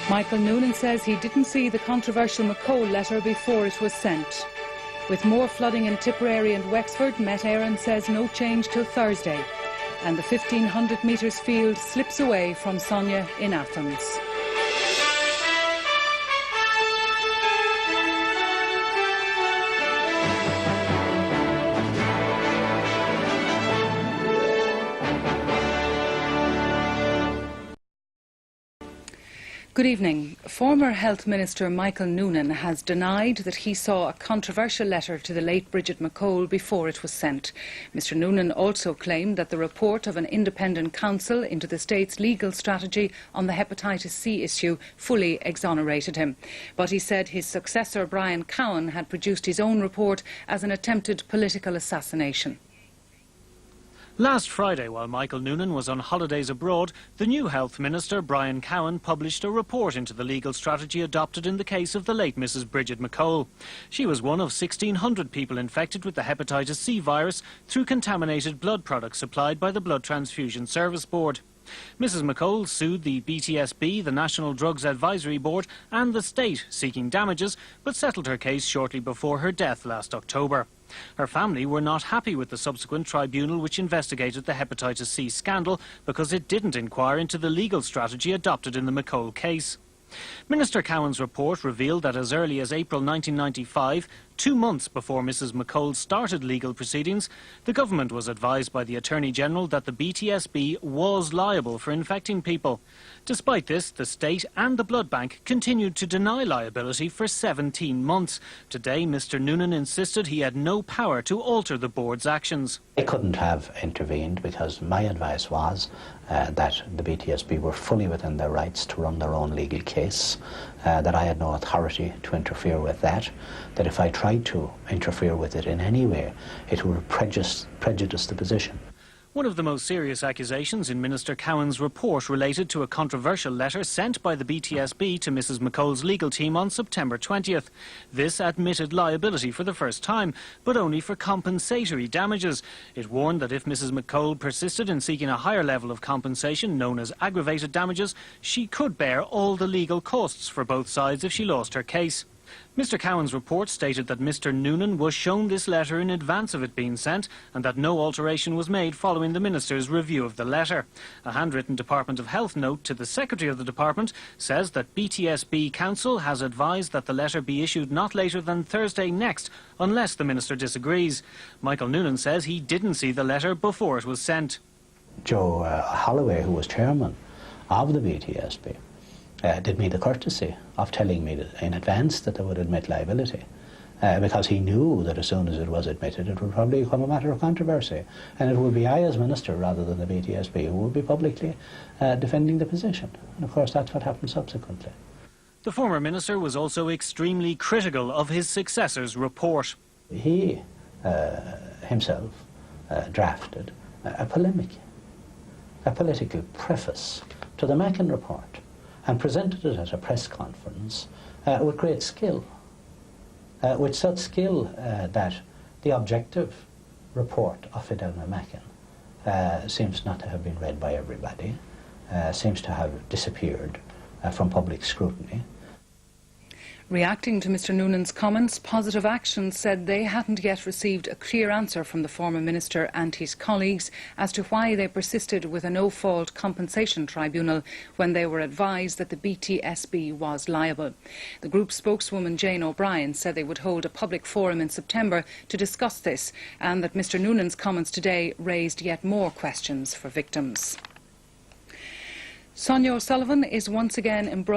Michael Noonan says he didn't see the controversial McCole letter before it was sent. With more flooding in Tipperary and Wexford, Met Éireann says no change till Thursday. And the 1500 metres field slips away from Sonia in Athens. Good evening. Former Health Minister Michael Noonan has denied that he saw a controversial letter to the late Bridget McCole before it was sent. Mr Noonan also claimed that the report of an independent counsel into the state's legal strategy on the hepatitis C issue fully exonerated him. But he said his successor Brian Cowan had produced his own report as an attempted political assassination. Last Friday, while Michael Noonan was on holidays abroad, the new Health Minister, Brian Cowan, published a report into the legal strategy adopted in the case of the late Mrs Bridget McCole. She was one of 1,600 people infected with the hepatitis C virus through contaminated blood products supplied by the Blood Transfusion Service Board. Mrs McCole sued the BTSB, the National Drugs Advisory Board, and the state, seeking damages, but settled her case shortly before her death last October. Her family were not happy with the subsequent tribunal which investigated the hepatitis C scandal because it didn't inquire into the legal strategy adopted in the McCole case. Minister Cowan's report revealed that as early as April 1995, 2 months before Mrs McCole started legal proceedings, the government was advised by the Attorney-General that the BTSB was liable for infecting people. Despite this, the state and the blood bank continued to deny liability for 17 months. Today, Mr Noonan insisted he had no power to alter the board's actions. I couldn't have intervened because my advice was that the BTSB were fully within their rights to run their own legal case, that I had no authority to interfere with that if I tried to interfere with it in any way, it would prejudice the position. One of the most serious accusations in Minister Cowan's report related to a controversial letter sent by the BTSB to Mrs McCole's legal team on September 20th. This admitted liability for the first time, but only for compensatory damages. It warned that if Mrs McCole persisted in seeking a higher level of compensation, known as aggravated damages, she could bear all the legal costs for both sides if she lost her case. Mr Cowan's report stated that Mr Noonan was shown this letter in advance of it being sent and that no alteration was made following the Minister's review of the letter. A handwritten Department of Health note to the Secretary of the Department says that BTSB Council has advised that the letter be issued not later than Thursday next, unless the Minister disagrees. Michael Noonan says he didn't see the letter before it was sent. Joe Holloway, who was chairman of the BTSB, did me the courtesy of telling me in advance that they would admit liability, because he knew that as soon as it was admitted it would probably become a matter of controversy, and it would be I as Minister rather than the BTSB who would be publicly defending the position. And of course that's what happened subsequently. The former Minister was also extremely critical of his successor's report. He himself drafted a political preface to the Mackin report and presented it at a press conference with great skill, with such skill that the objective report of Fidelma Mackin seems not to have been read by everybody, seems to have disappeared from public scrutiny. Reacting to Mr Noonan's comments, Positive Action said they hadn't yet received a clear answer from the former minister and his colleagues as to why they persisted with a no-fault compensation tribunal when they were advised that the BTSB was liable. The group's spokeswoman Jane O'Brien said they would hold a public forum in September to discuss this, and that Mr Noonan's comments today raised yet more questions for victims. Sonia O'Sullivan is once again embroiled